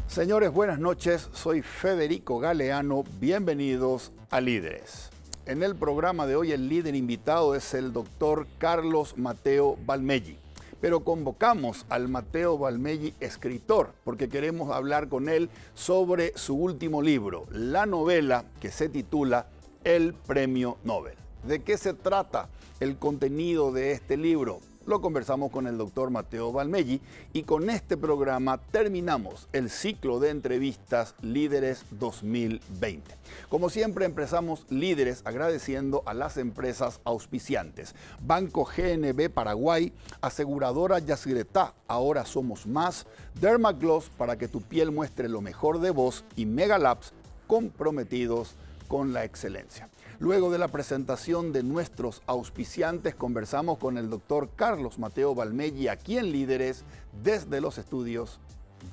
Señores, buenas noches. Soy Federico Galeano. Bienvenidos a Líderes. En el programa de hoy el líder invitado es el doctor Carlos Mateo Valmelli. Pero convocamos al Mateo Valmelli escritor porque queremos hablar con él sobre su último libro, la novela que se titula El Premio Nobel. ¿De qué se trata el contenido de este libro? Lo conversamos con el doctor Mateo Valmelli y con este programa terminamos el ciclo de entrevistas Líderes 2020. Como siempre empezamos Líderes agradeciendo a las empresas auspiciantes. Banco GNB Paraguay, Aseguradora Yacyretá, Ahora Somos Más, Dermagloss para que tu piel muestre lo mejor de vos y Megalabs comprometidos con la excelencia. Luego de la presentación de nuestros auspiciantes, conversamos con el doctor Carlos Mateo Valmelli, aquí en Líderes, desde los estudios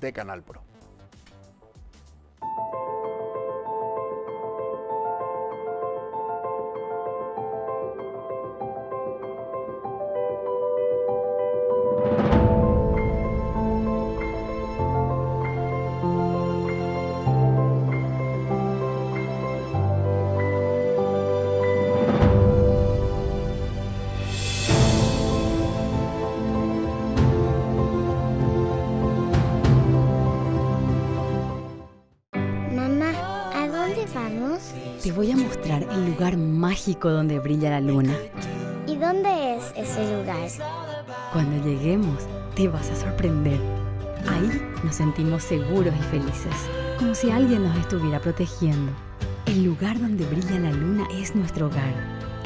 de Canal Pro. Te voy a mostrar el lugar mágico donde brilla la luna. ¿Y dónde es ese lugar? Cuando lleguemos, te vas a sorprender. Ahí nos sentimos seguros y felices, como si alguien nos estuviera protegiendo. El lugar donde brilla la luna es nuestro hogar.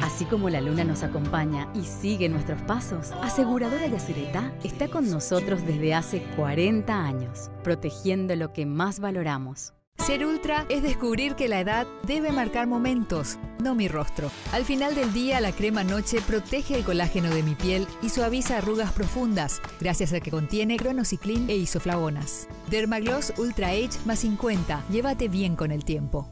Así como la luna nos acompaña y sigue nuestros pasos, Aseguradora Yacyretá está con nosotros desde hace 40 años, protegiendo lo que más valoramos. Ser ultra es descubrir que la edad debe marcar momentos, no mi rostro. Al final del día, la crema noche protege el colágeno de mi piel y suaviza arrugas profundas, gracias a que contiene cronociclín e isoflavonas. Dermagloss Ultra Age más 50. Llévate bien con el tiempo.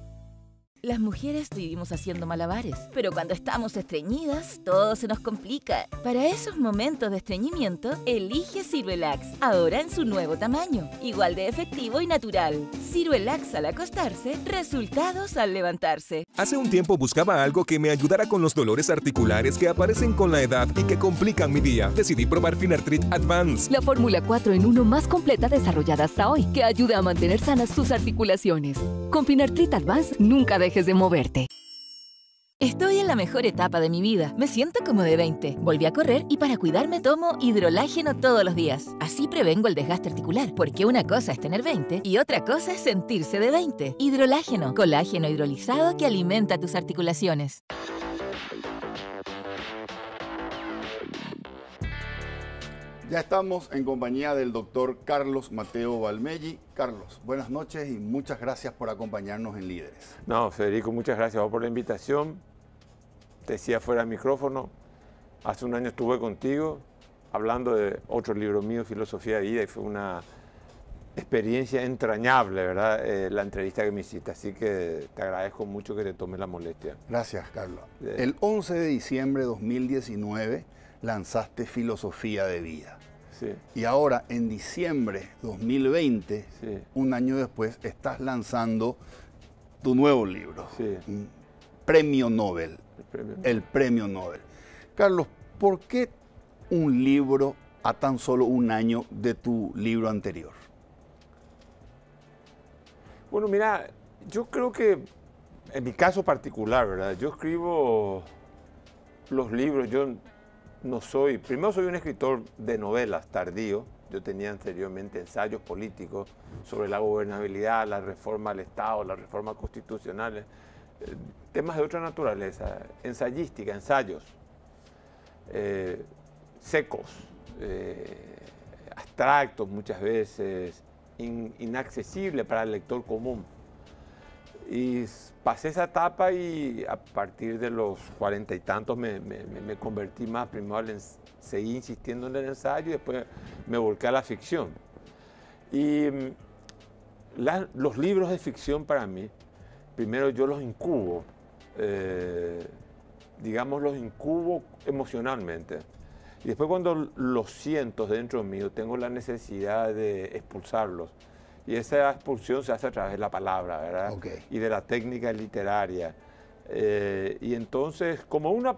Las mujeres vivimos haciendo malabares, pero cuando estamos estreñidas, todo se nos complica. Para esos momentos de estreñimiento, elige Ciruelax, ahora en su nuevo tamaño, igual de efectivo y natural. Ciruelax al acostarse, resultados al levantarse. Hace un tiempo buscaba algo que me ayudara con los dolores articulares que aparecen con la edad y que complican mi día. Decidí probar Finartrit Advance. La fórmula 4 en 1 más completa desarrollada hasta hoy, que ayuda a mantener sanas tus articulaciones. Con Finartrit Advance, nunca dejes de moverte. Estoy en la mejor etapa de mi vida. Me siento como de 20. Volví a correr y para cuidarme tomo hidrolágeno todos los días. Así prevengo el desgaste articular, porque una cosa es tener 20 y otra cosa es sentirse de 20. Hidrolágeno, colágeno hidrolizado que alimenta tus articulaciones. Ya estamos en compañía del doctor Carlos Mateo Valmelli. Carlos, buenas noches y muchas gracias por acompañarnos en Líderes. No, Federico, muchas gracias por la invitación. Te decía fuera del micrófono, hace un año estuve contigo hablando de otro libro mío, Filosofía de Vida, y fue una experiencia entrañable, ¿verdad? La entrevista que me hiciste, así que te agradezco mucho que te tomes la molestia. Gracias, Carlos. El 11 de diciembre de 2019 lanzaste Filosofía de Vida. Sí. Y ahora, en diciembre de 2020, sí, un año después, estás lanzando tu nuevo libro, sí, Premio Nobel, el Premio Nobel. Carlos, ¿por qué un libro a tan solo un año de tu libro anterior? Bueno, mira, yo creo que en mi caso particular, ¿verdad? Yo escribo los libros, yo no soy, primero soy un escritor de novelas tardío. Yo tenía anteriormente ensayos políticos sobre la gobernabilidad, la reforma al Estado, las reformas constitucionales, temas de otra naturaleza, ensayística, ensayos secos, abstractos muchas veces, inaccesibles para el lector común. Y pasé esa etapa y a partir de los 40 y tantos me convertí más. Primero seguí insistiendo en el ensayo y después me volqué a la ficción. Y los libros de ficción para mí, primero yo los incubo, digamos, los incubo emocionalmente. Y después cuando los siento dentro mío, tengo la necesidad de expulsarlos. Y esa expulsión se hace a través de la palabra, ¿verdad? Okay. Y de la técnica literaria. Y entonces, como una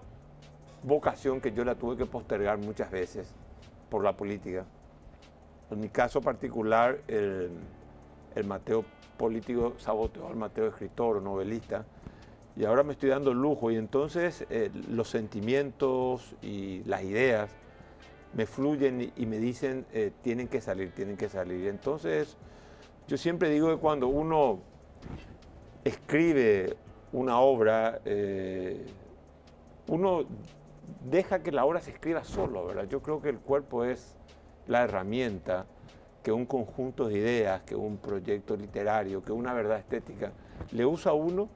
vocación que yo la tuve que postergar muchas veces por la política, en mi caso particular, el Mateo político saboteó al Mateo escritor o novelista, y ahora me estoy dando el lujo, y entonces los sentimientos y las ideas me fluyen y me dicen tienen que salir, tienen que salir. Entonces yo siempre digo que cuando uno escribe una obra, uno deja que la obra se escriba solo, ¿verdad? Yo creo que el cuerpo es la herramienta que un conjunto de ideas, que un proyecto literario, que una verdad estética, le usa a uno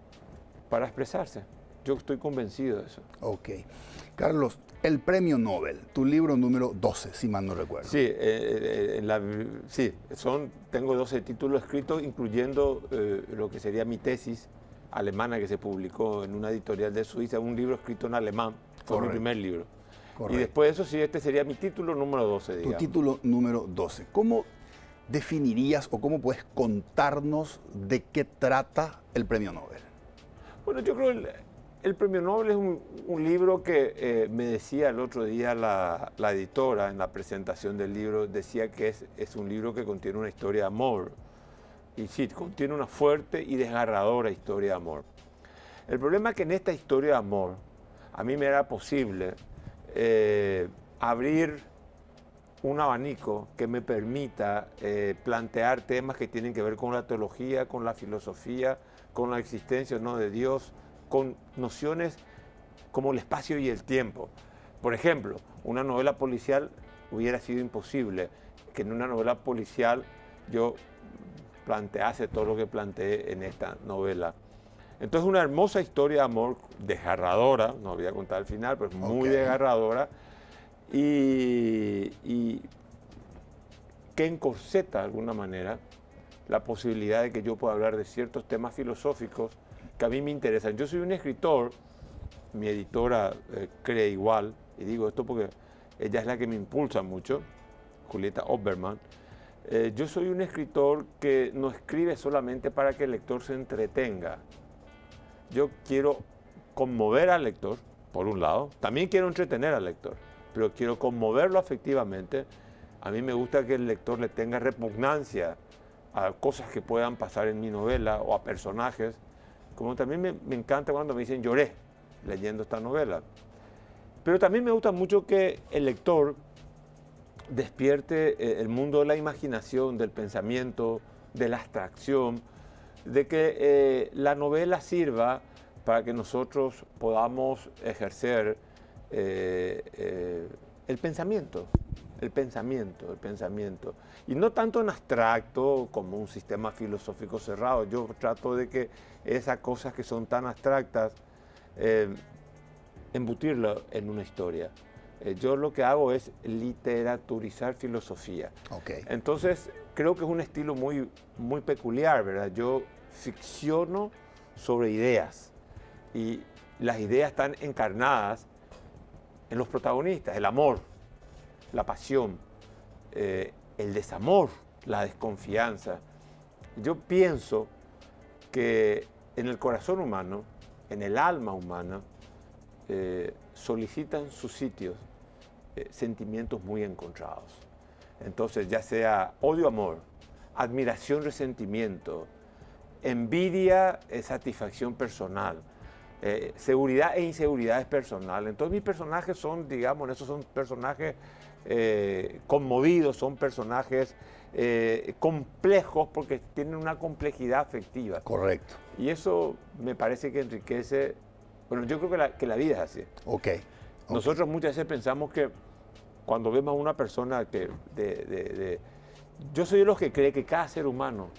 para expresarse. Yo estoy convencido de eso. Ok. Carlos, el premio Nobel, tu libro número 12, si mal no recuerdo. Sí, tengo 12 títulos escritos, incluyendo lo que sería mi tesis alemana que se publicó en una editorial de Suiza, un libro escrito en alemán, fue mi primer libro. Correcto. Y después de eso, sí, este sería mi título número 12, digamos. Tu título número 12. ¿Cómo definirías o cómo puedes contarnos de qué trata el premio Nobel? Bueno, yo creo que el premio Nobel es un libro que me decía el otro día la editora en la presentación del libro, decía que es un libro que contiene una historia de amor. Y sí, contiene una fuerte y desgarradora historia de amor. El problema es que en esta historia de amor, a mí me era posible abrir un abanico que me permita plantear temas que tienen que ver con la teología, con la filosofía, con la existencia o no de Dios, con nociones como el espacio y el tiempo. Por ejemplo, una novela policial hubiera sido imposible que en una novela policial yo plantease todo lo que planteé en esta novela. Entonces, una hermosa historia de amor, desgarradora, no voy a contar el final, pero es muy desgarradora, y que encorseta de alguna manera la posibilidad de que yo pueda hablar de ciertos temas filosóficos que a mí me interesan. Yo soy un escritor, mi editora cree igual, y digo esto porque ella es la que me impulsa mucho, Julieta Oberman. Yo soy un escritor que no escribe solamente para que el lector se entretenga. Yo quiero conmover al lector, por un lado, también quiero entretener al lector, pero quiero conmoverlo afectivamente. A mí me gusta que el lector le tenga repugnancia a cosas que puedan pasar en mi novela o a personajes, como también me encanta cuando me dicen lloré leyendo esta novela. Pero también me gusta mucho que el lector despierte el mundo de la imaginación, del pensamiento, de la abstracción, de que la novela sirva para que nosotros podamos ejercer el pensamiento. Y no tanto en abstracto como un sistema filosófico cerrado. Yo trato de que esas cosas que son tan abstractas, embutirlo en una historia. Yo lo que hago es literaturizar filosofía. Okay. Entonces, creo que es un estilo muy, muy peculiar, ¿verdad? Yo ficciono sobre ideas y las ideas están encarnadas en los protagonistas, el amor, la pasión, el desamor, la desconfianza. Yo pienso que en el corazón humano, en el alma humana, solicitan sus sitios sentimientos muy encontrados. Entonces, ya sea odio-amor, admiración, resentimiento, envidia, satisfacción personal, seguridad e inseguridad personal. Entonces, mis personajes son, digamos, esos son personajes conmovidos, son personajes complejos porque tienen una complejidad afectiva. Correcto. Y eso me parece que enriquece. Bueno, yo creo que la vida es así. Okay. Nosotros muchas veces pensamos que cuando vemos a una persona que yo soy de los que cree que cada ser humano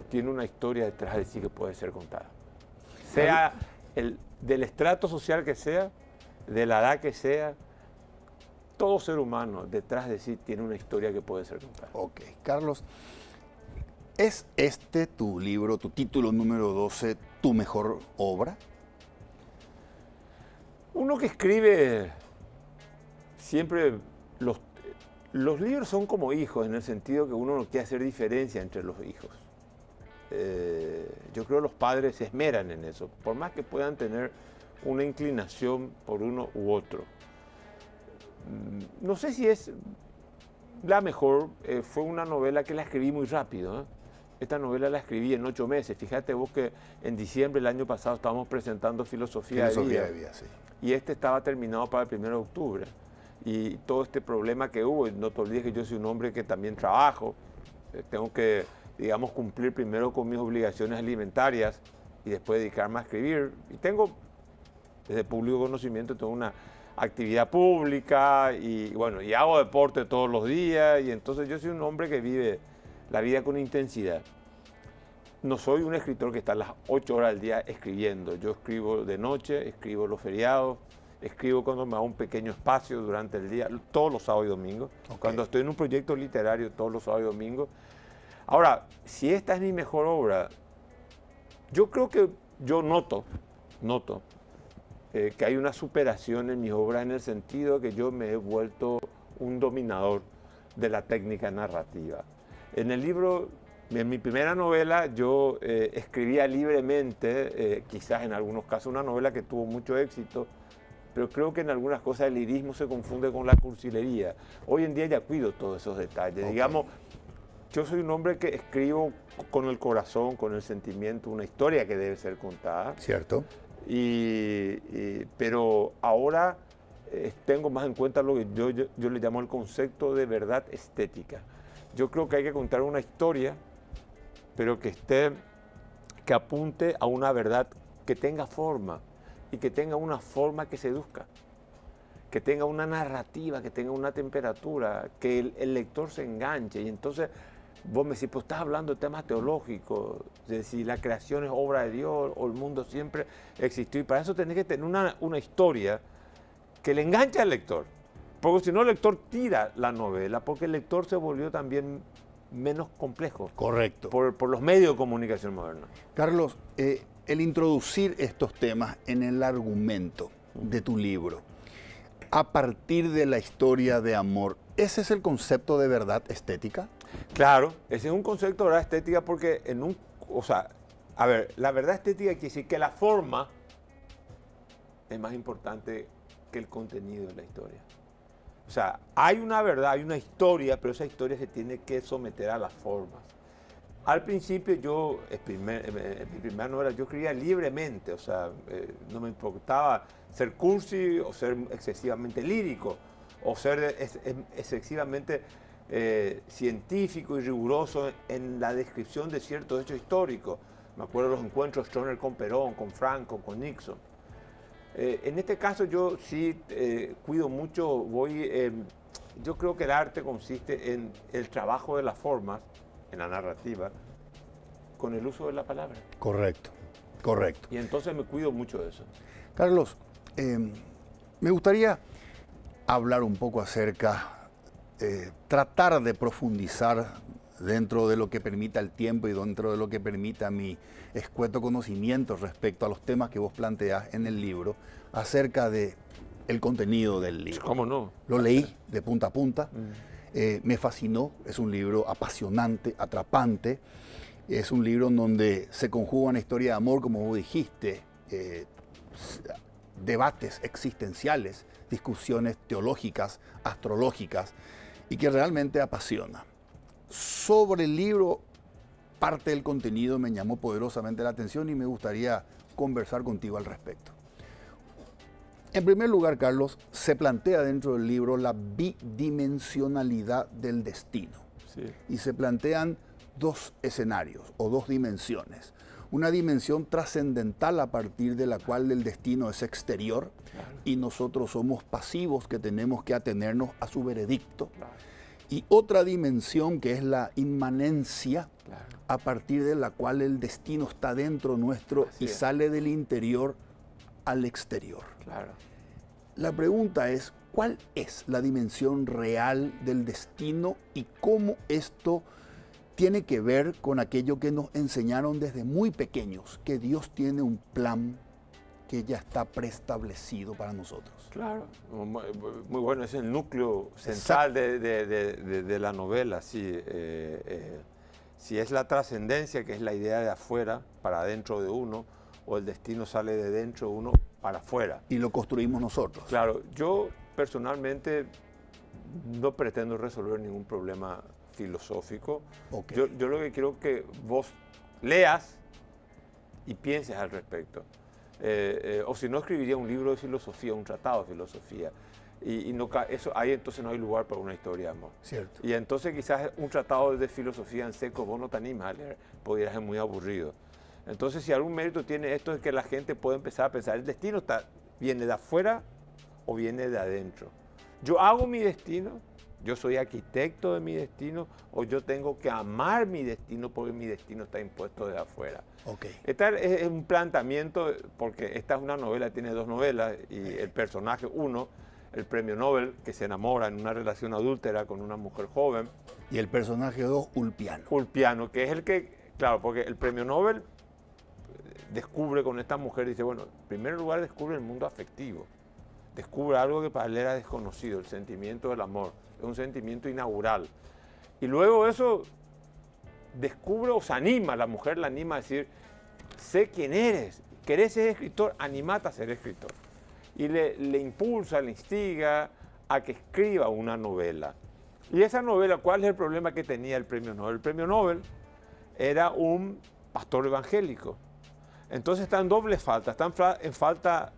tiene una historia detrás de sí que puede ser contada. Sea del estrato social que sea, de la edad que sea, todo ser humano detrás de sí tiene una historia que puede ser contada. Ok. Carlos, ¿Es este tu libro, tu título número 12, tu mejor obra? Uno que escribe siempre, los libros son como hijos, en el sentido que uno no quiere hacer diferencia entre los hijos. Yo creo que los padres se esmeran en eso, por más que puedan tener una inclinación por uno u otro. No sé si es la mejor, fue una novela que la escribí muy rápido, ¿eh? Esta novela la escribí en 8 meses. Fíjate vos que en diciembre del año pasado estábamos presentando Filosofía de Vida, sí. Y este estaba terminado para el 1 de octubre. Y todo este problema que hubo, y no te olvides que yo soy un hombre que también trabajo, tengo que, digamos, cumplir primero con mis obligaciones alimentarias y después dedicarme a escribir. Y tengo, desde público conocimiento, tengo una actividad pública y bueno, y hago deporte todos los días, y entonces yo soy un hombre que vive la vida con intensidad. No soy un escritor que está a las 8 horas al día escribiendo. Yo escribo de noche, escribo los feriados, escribo cuando me hago un pequeño espacio durante el día, todos los sábados y domingos. Okay. Cuando estoy en un proyecto literario, todos los sábados y domingos. Ahora, si esta es mi mejor obra, yo creo que yo noto que hay una superación en mis obras, en el sentido que yo me he vuelto un dominador de la técnica narrativa. En el libro, en mi primera novela, yo escribía libremente, quizás en algunos casos una novela que tuvo mucho éxito, pero creo que en algunas cosas el lirismo se confunde con la cursilería. Hoy en día ya cuido todos esos detalles. Okay. Digamos, yo soy un hombre que escribo con el corazón, con el sentimiento, una historia que debe ser contada. Cierto. Pero ahora tengo más en cuenta lo que yo le llamo el concepto de verdad estética. Yo creo que hay que contar una historia, pero que apunte a una verdad que tenga forma, y que tenga una forma que seduzca, que tenga una narrativa, que tenga una temperatura, que el lector se enganche. Y entonces vos me decís, pues estás hablando de temas teológicos, de si la creación es obra de Dios o el mundo siempre existió, y para eso tenés que tener una historia que le enganche al lector. Porque si no, el lector tira la novela, porque el lector se volvió también menos complejo. Correcto. Por los medios de comunicación modernos. Carlos, el introducir estos temas en el argumento de tu libro, a partir de la historia de amor, ¿ese es el concepto de verdad estética? Claro, ese es un concepto de verdad estética porque a ver, la verdad estética quiere decir que la forma es más importante que el contenido de la historia. O sea, hay una verdad, hay una historia, pero esa historia se tiene que someter a las formas. Al principio yo, en mi primera novela, yo escribía libremente, o sea, no me importaba ser cursi o ser excesivamente lírico, o ser excesivamente científico y riguroso en la descripción de ciertos hechos históricos. Me acuerdo de los encuentros Stroessner con Perón, con Franco, con Nixon. En este caso yo sí cuido mucho, yo creo que el arte consiste en el trabajo de las formas, en la narrativa, con el uso de la palabra. Correcto, correcto. Y entonces me cuido mucho de eso. Carlos, me gustaría hablar un poco acerca, tratar de profundizar dentro de lo que permita el tiempo y dentro de lo que permita mi escueto conocimiento respecto a los temas que vos planteás en el libro, acerca de el contenido del libro. ¿Cómo no? Lo leí de punta a punta. Me fascinó, es un libro apasionante, atrapante, es un libro en donde se conjuga una historia de amor, como vos dijiste, debates existenciales, discusiones teológicas, astrológicas, y que realmente apasiona. Sobre el libro, parte del contenido me llamó poderosamente la atención y me gustaría conversar contigo al respecto. En primer lugar, Carlos, se plantea dentro del libro la bidimensionalidad del destino. Sí. Y se plantean dos escenarios o dos dimensiones. Una dimensión trascendental a partir de la cual el destino es exterior, claro, y nosotros somos pasivos que tenemos que atenernos a su veredicto. Claro. Y otra dimensión que es la inmanencia, claro, a partir de la cual el destino está dentro nuestro y sale del interior al exterior. Claro. La pregunta es, ¿cuál es la dimensión real del destino y cómo esto tiene que ver con aquello que nos enseñaron desde muy pequeños, que Dios tiene un plan que ya está preestablecido para nosotros. Claro, muy bueno, es el núcleo central de la novela, sí. Si es la trascendencia, que es la idea de afuera para adentro de uno, o el destino sale de dentro de uno para afuera. Y lo construimos nosotros. Claro, yo personalmente no pretendo resolver ningún problema filosófico. Okay. Yo lo que quiero es que vos leas y pienses al respecto. O si no, escribiría un libro de filosofía, un tratado de filosofía. Y no, eso, ahí entonces no hay lugar para una historia de amor. Cierto. Y entonces quizás un tratado de filosofía en seco vos no te animas a leer, podría ser muy aburrido. Entonces, si algún mérito tiene esto, es que la gente puede empezar a pensar, el destino viene de afuera o viene de adentro. Yo hago mi destino, yo soy arquitecto de mi destino, o yo tengo que amar mi destino porque mi destino está impuesto de afuera. Okay. Este es un planteamiento, porque esta es una novela, tiene dos novelas, y el personaje, uno, el premio Nobel, que se enamora en una relación adúltera con una mujer joven. Y el personaje 2, Ulpiano. Ulpiano, que es el que, claro, porque el premio Nobel descubre con esta mujer, dice, bueno, en primer lugar descubre el mundo afectivo, descubre algo que para él era desconocido, el sentimiento del amor, es un sentimiento inaugural. Y luego eso descubre o se anima, la mujer la anima a decir, sé quién eres, querés ser escritor, animate a ser escritor. Y le impulsa, le instiga a que escriba una novela. Y esa novela, ¿cuál es el problema que tenía el premio Nobel? El premio Nobel era un pastor evangélico. Entonces está en doble falta, está en falta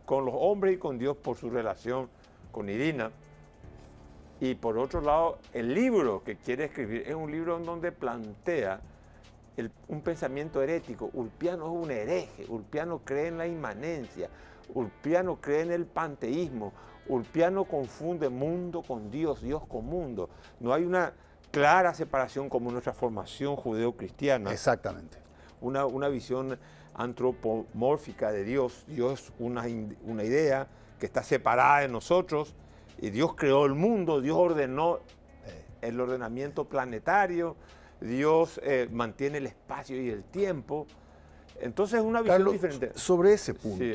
con los hombres y con Dios por su relación con Irina. Y por otro lado, el libro que quiere escribir es un libro en donde plantea un pensamiento herético. Ulpiano es un hereje, Ulpiano cree en la inmanencia, Ulpiano cree en el panteísmo, Ulpiano confunde mundo con Dios, Dios con mundo. No hay una clara separación como en nuestra formación judeo-cristiana. Exactamente. Una visión antropomórfica de Dios. Dios una idea que está separada de nosotros, y Dios creó el mundo, Dios ordenó el ordenamiento planetario, Dios mantiene el espacio y el tiempo. Entonces es una visión Carlos, diferente. Sobre ese punto, Sí.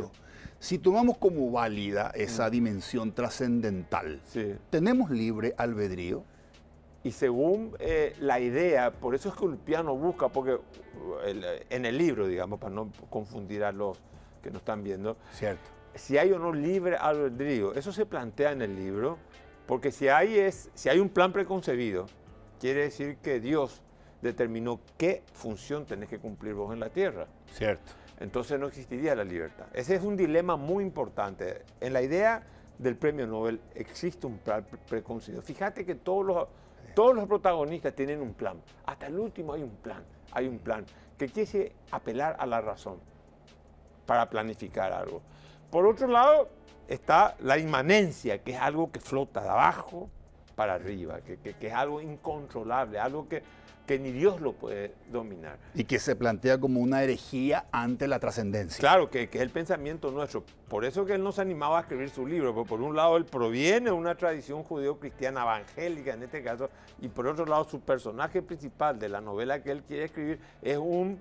si tomamos como válida esa dimensión trascendental, Sí. ¿tenemos libre albedrío? Y según la idea, por eso es que Ulpiano busca, porque en el libro, digamos, para no confundir a los que nos están viendo, Cierto. si hay o no libre albedrío, eso se plantea en el libro, porque si hay un plan preconcebido, quiere decir que Dios determinó qué función tenés que cumplir vos en la tierra. Cierto. Entonces no existiría la libertad. Ese es un dilema muy importante. En la idea del premio Nobel existe un plan preconcebido. Fíjate que todos los protagonistas tienen un plan. Hasta el último hay un plan. Hay un plan que quiere apelar a la razón para planificar algo. Por otro lado está la inmanencia, que es algo que flota de abajo para arriba, que es algo incontrolable, algo que ni Dios lo puede dominar. Y que se plantea como una herejía ante la trascendencia. Claro, que es el pensamiento nuestro. Por eso que él nos animaba a escribir su libro, porque por un lado él proviene de una tradición judeo-cristiana evangélica en este caso, y por otro lado su personaje principal de la novela que él quiere escribir es un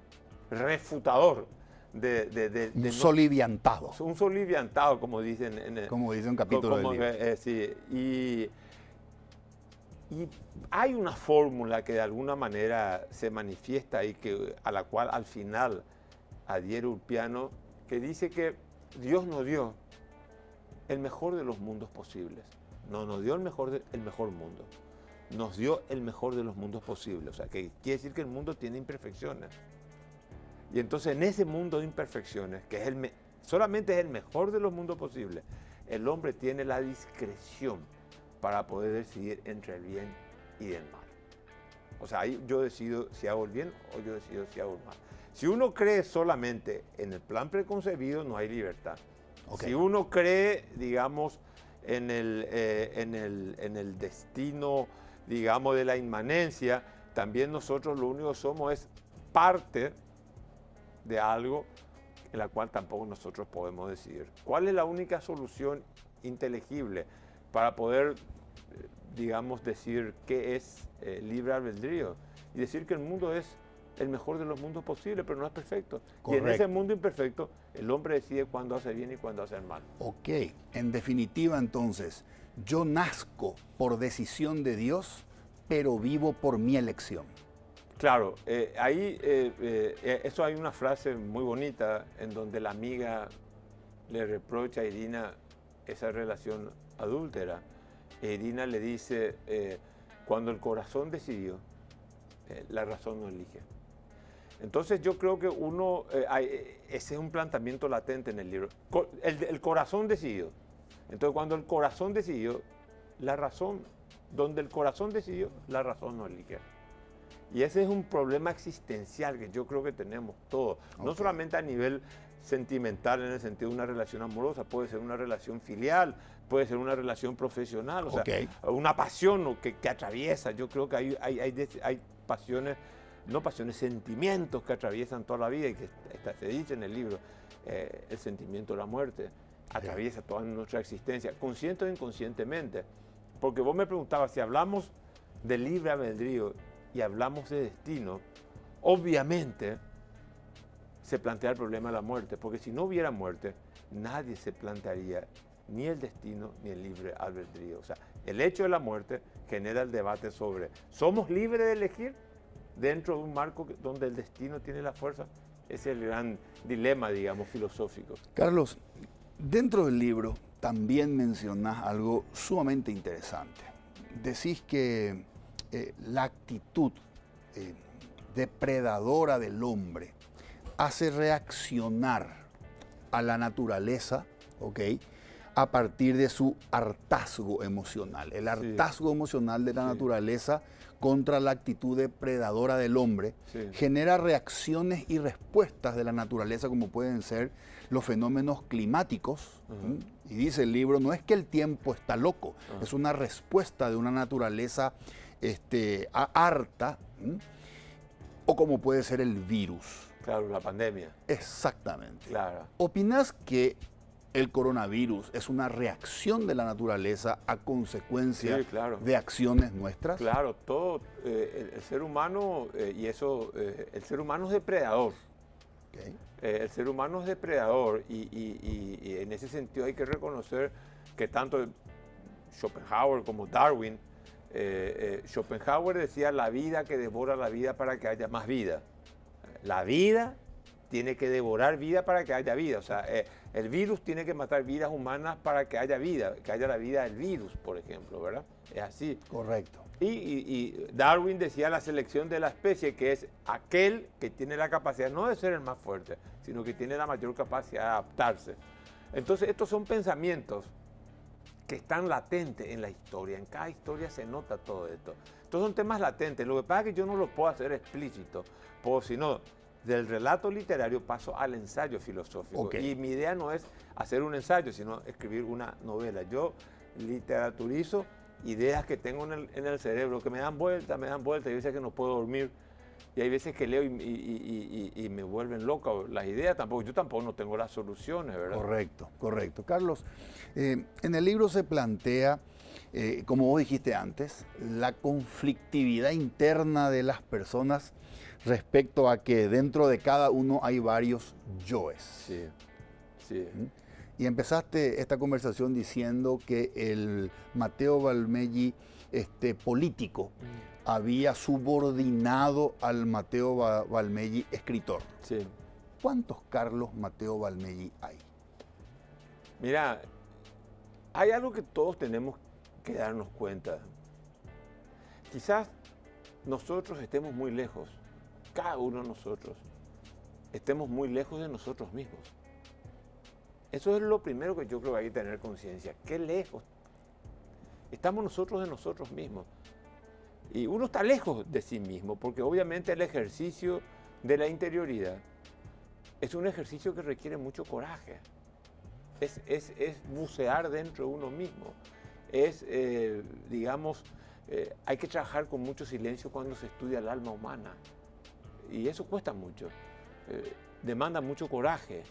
refutador. Un soliviantado. Un soliviantado, como dicen como dice un capítulo del libro. Sí, y hay una fórmula que de alguna manera se manifiesta y a la cual al final adhiere Ulpiano, que dice que Dios nos dio el mejor de los mundos posibles. No nos dio el mejor mundo, nos dio el mejor de los mundos posibles. O sea, que quiere decir que el mundo tiene imperfecciones. Y entonces en ese mundo de imperfecciones, que es solamente es el mejor de los mundos posibles, el hombre tiene la discreción para poder decidir entre el bien y el mal. O sea, ahí yo decido si hago el bien o yo decido si hago el mal. Si uno cree solamente en el plan preconcebido, no hay libertad. Okay. Si uno cree, digamos, en el destino, digamos, de la inmanencia, también nosotros lo único que somos es parte de algo en la cual tampoco nosotros podemos decidir. ¿Cuál es la única solución inteligible para poder, digamos, decir qué es libre albedrío? y decir que el mundo es el mejor de los mundos posibles, pero no es perfecto. Correcto. Y en ese mundo imperfecto, el hombre decide cuándo hace bien y cuándo hace mal. Ok, en definitiva entonces, yo nazco por decisión de Dios, pero vivo por mi elección. Claro, eso hay una frase muy bonita en donde la amiga le reprocha a Irina esa relación adúltera. Irina le dice, cuando el corazón decidió, la razón no elige. Entonces yo creo que ese es un planteamiento latente en el libro. El corazón decidió. Entonces cuando el corazón decidió, donde el corazón decidió, la razón no elige. Y ese es un problema existencial que yo creo que tenemos todos. No solamente a nivel sentimental en el sentido de una relación amorosa, puede ser una relación filial, puede ser una relación profesional, o sea, una pasión que atraviesa. Yo creo que hay pasiones, no pasiones, sentimientos que atraviesan toda la vida y que se dice en el libro, el sentimiento de la muerte atraviesa toda nuestra existencia, consciente o inconscientemente. Porque vos me preguntabas, si hablamos de libre albedrío y hablamos de destino, obviamente se plantea el problema de la muerte, porque si no hubiera muerte, nadie se plantearía ni el destino ni el libre albedrío. O sea, el hecho de la muerte genera el debate sobre, ¿somos libres de elegir dentro de un marco donde el destino tiene la fuerza? Ese es el gran dilema, digamos, filosófico. Carlos, dentro del libro también mencionás algo sumamente interesante. Decís que la actitud depredadora del hombre hace reaccionar a la naturaleza, ¿ok?, a partir de su hartazgo emocional. El hartazgo emocional de la naturaleza contra la actitud depredadora del hombre genera reacciones y respuestas de la naturaleza, como pueden ser los fenómenos climáticos. Y dice el libro, no es que el tiempo está loco, es una respuesta de una naturaleza harta, o como puede ser el virus. Claro, la pandemia. Exactamente. Claro. ¿Opinas que el coronavirus es una reacción de la naturaleza a consecuencia de acciones nuestras? Claro, todo el ser humano, el ser humano es depredador. El ser humano es depredador y en ese sentido hay que reconocer que tanto Schopenhauer como Darwin, Schopenhauer decía la vida que devora la vida para que haya más vida. La vida tiene que devorar vida para que haya vida. O sea, el virus tiene que matar vidas humanas para que haya vida, que haya la vida del virus, por ejemplo, ¿verdad? Es así. Correcto. Y Darwin decía la selección de la especie, que es aquel que tiene la capacidad no de ser el más fuerte, sino que tiene la mayor capacidad de adaptarse. Entonces, estos son pensamientos que están latentes en la historia. En cada historia se nota todo esto. Estos son temas latentes. Lo que pasa es que yo no los puedo hacer explícito, porque si no, del relato literario paso al ensayo filosófico. Y mi idea no es hacer un ensayo, sino escribir una novela. Yo literaturizo ideas que tengo en el cerebro, que me dan vueltas, Hay veces que no puedo dormir y hay veces que leo y me vuelven loca las ideas. Yo tampoco no tengo las soluciones, ¿verdad? Correcto, correcto. Carlos, en el libro se plantea, como vos dijiste antes, la conflictividad interna de las personas respecto a que dentro de cada uno hay varios yoes. Sí, sí. Y empezaste esta conversación diciendo que el Matteo Valmeggi político había subordinado al Matteo Valmeggi escritor. Sí. ¿Cuántos Carlos Matteo Valmeggi hay? Mira, hay algo que todos tenemos que darnos cuenta. Quizás nosotros estemos muy lejos, cada uno de nosotros, estemos muy lejos de nosotros mismos. Eso es lo primero que yo creo que hay que tener conciencia. ¿Qué lejos estamos nosotros de nosotros mismos? Y uno está lejos de sí mismo, porque obviamente el ejercicio de la interioridad es un ejercicio que requiere mucho coraje. Es bucear dentro de uno mismo. Hay que trabajar con mucho silencio cuando se estudia el alma humana. Y eso cuesta mucho. Demanda mucho coraje.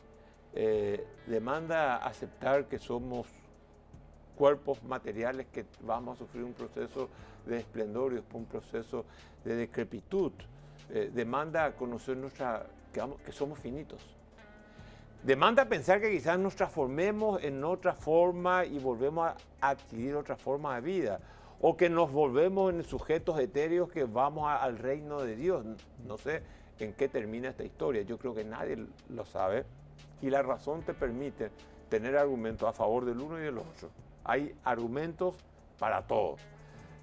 Demanda aceptar que somos cuerpos materiales que vamos a sufrir un proceso de esplendor y después un proceso de decrepitud. Demanda conocer que somos finitos. Demanda pensar que quizás nos transformemos en otra forma y volvemos a adquirir otra forma de vida. O que nos volvemos en sujetos etéreos que vamos al reino de Dios. No sé en qué termina esta historia. Yo creo que nadie lo sabe. Y la razón te permite tener argumentos a favor del uno y del otro. Hay argumentos para todos.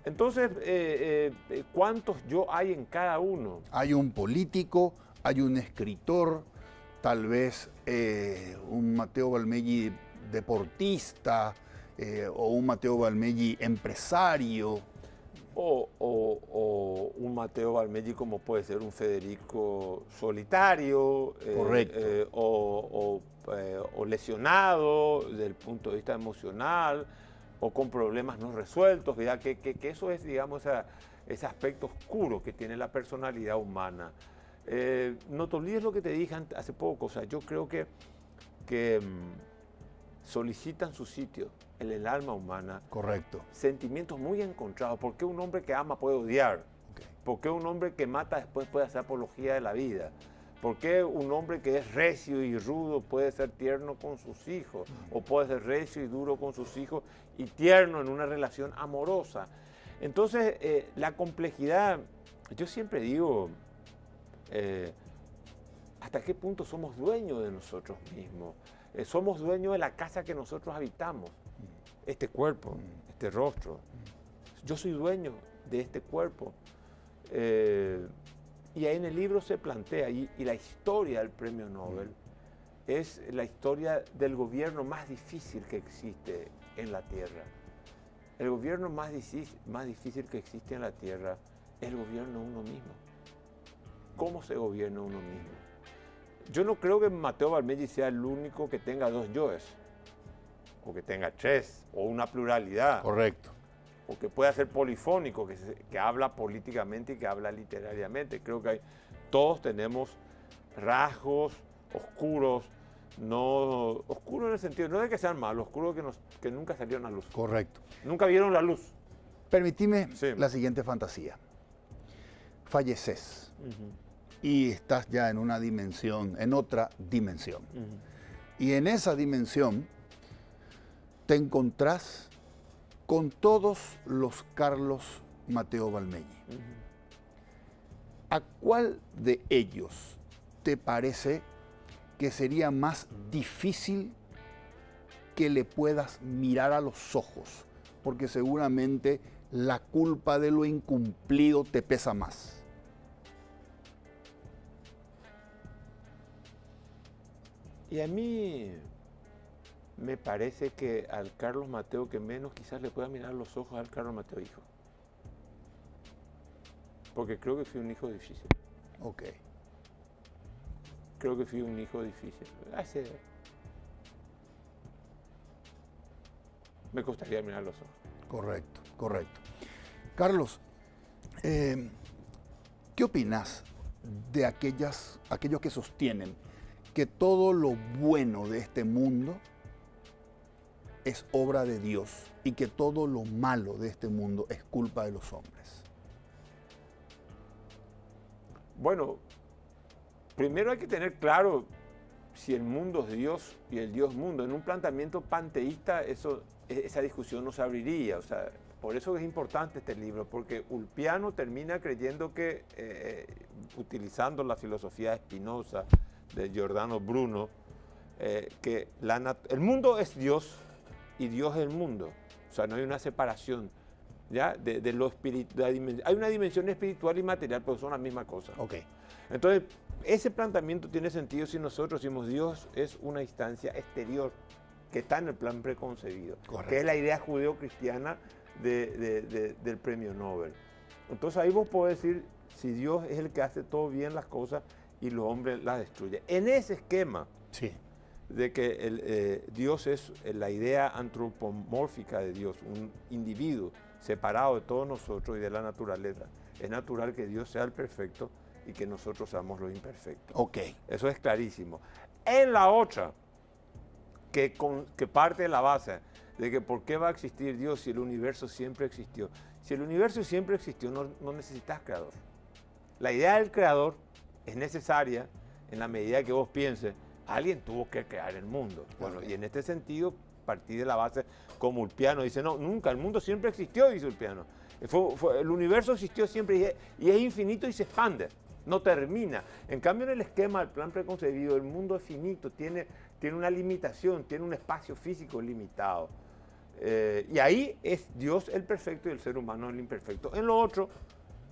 Entonces, ¿cuántos yo hay en cada uno? Hay un político, hay un escritor, tal vez un Matteo Valmeggi deportista, o un Matteo Valmeggi empresario. O un Matteo Valmeggi como puede ser un Federico solitario. Correcto. O lesionado desde el punto de vista emocional, o con problemas no resueltos, ¿verdad? Que eso es, digamos, ese aspecto oscuro que tiene la personalidad humana. No te olvides lo que te dije hace poco, o sea, yo creo que solicitan su sitio en el alma humana. Correcto. Sentimientos muy encontrados. ¿Por qué un hombre que ama puede odiar? Okay. ¿Por qué un hombre que mata después puede hacer apología de la vida? ¿Por qué un hombre que es recio y rudo puede ser tierno con sus hijos? ¿O puede ser recio y duro con sus hijos y tierno en una relación amorosa? Entonces, la complejidad, yo siempre digo, ¿hasta qué punto somos dueños de nosotros mismos? Somos dueños de la casa que nosotros habitamos, este cuerpo, este rostro. Yo soy dueño de este cuerpo. Y ahí en el libro se plantea, y la historia del premio Nobel es la historia del gobierno más difícil que existe en la Tierra. El gobierno más difícil que existe en la Tierra es el gobierno de uno mismo. ¿Cómo se gobierna uno mismo? Yo no creo que Matteo Valmeggi sea el único que tenga dos yoes, o que tenga tres, o una pluralidad. Correcto. O que pueda ser polifónico, que habla políticamente y que habla literariamente. Creo que todos tenemos rasgos oscuros, no oscuros en el sentido, no de que sean malos, oscuros que nunca salieron a luz. Correcto. Nunca vieron la luz. Permitime la siguiente fantasía. Falleces. Y estás ya en una dimensión, en otra dimensión. Y en esa dimensión te encontrás con todos los Carlos Matteo Valmeggi. ¿A cuál de ellos te parece que sería más difícil que le puedas mirar a los ojos? Porque seguramente la culpa de lo incumplido te pesa más. Y a mí me parece que al Carlos Matteo que menos quizás le pueda mirar los ojos al Carlos Matteo hijo. Porque creo que fui un hijo difícil. Ok. Creo que fui un hijo difícil. Me costaría mirar los ojos. Correcto, correcto. Carlos, ¿qué opinas de aquellos que sostienen que todo lo bueno de este mundo es obra de Dios y que todo lo malo de este mundo es culpa de los hombres? Bueno, primero hay que tener claro si el mundo es Dios y el Dios mundo. En un planteamiento panteísta esa discusión no se abriría. O sea, por eso es importante este libro, porque Ulpiano termina creyendo que, utilizando la filosofía de Spinoza, de Giordano Bruno, que el mundo es Dios y Dios es el mundo. O sea, no hay una separación, ¿ya? de lo espiritual. Hay una dimensión espiritual y material, pero son la misma cosa. Okay. Entonces, ese planteamiento tiene sentido si nosotros decimos Dios es una instancia exterior que está en el plan preconcebido, correcto, que es la idea judeo-cristiana del premio Nobel. Entonces ahí vos podés decir si Dios es el que hace todo bien las cosas y los hombres las destruyen. En ese esquema, sí, de que Dios es la idea antropomórfica de Dios, un individuo separado de todos nosotros y de la naturaleza, es natural que Dios sea el perfecto y que nosotros seamos los imperfectos. Okay. Eso es clarísimo. En la otra, que parte de la base de que por qué va a existir Dios si el universo siempre existió. Si el universo siempre existió, no necesitas creador. La idea del creador es necesaria en la medida que vos pienses, alguien tuvo que crear el mundo. Bueno, y en este sentido, partí de la base como Ulpiano dice, no, nunca, el mundo siempre existió, dice Ulpiano. El universo existió siempre y es infinito y se expande, no termina. En cambio, en el esquema del plan preconcebido, el mundo es finito, tiene una limitación, tiene un espacio físico limitado. Y ahí es Dios el perfecto y el ser humano el imperfecto. En lo otro,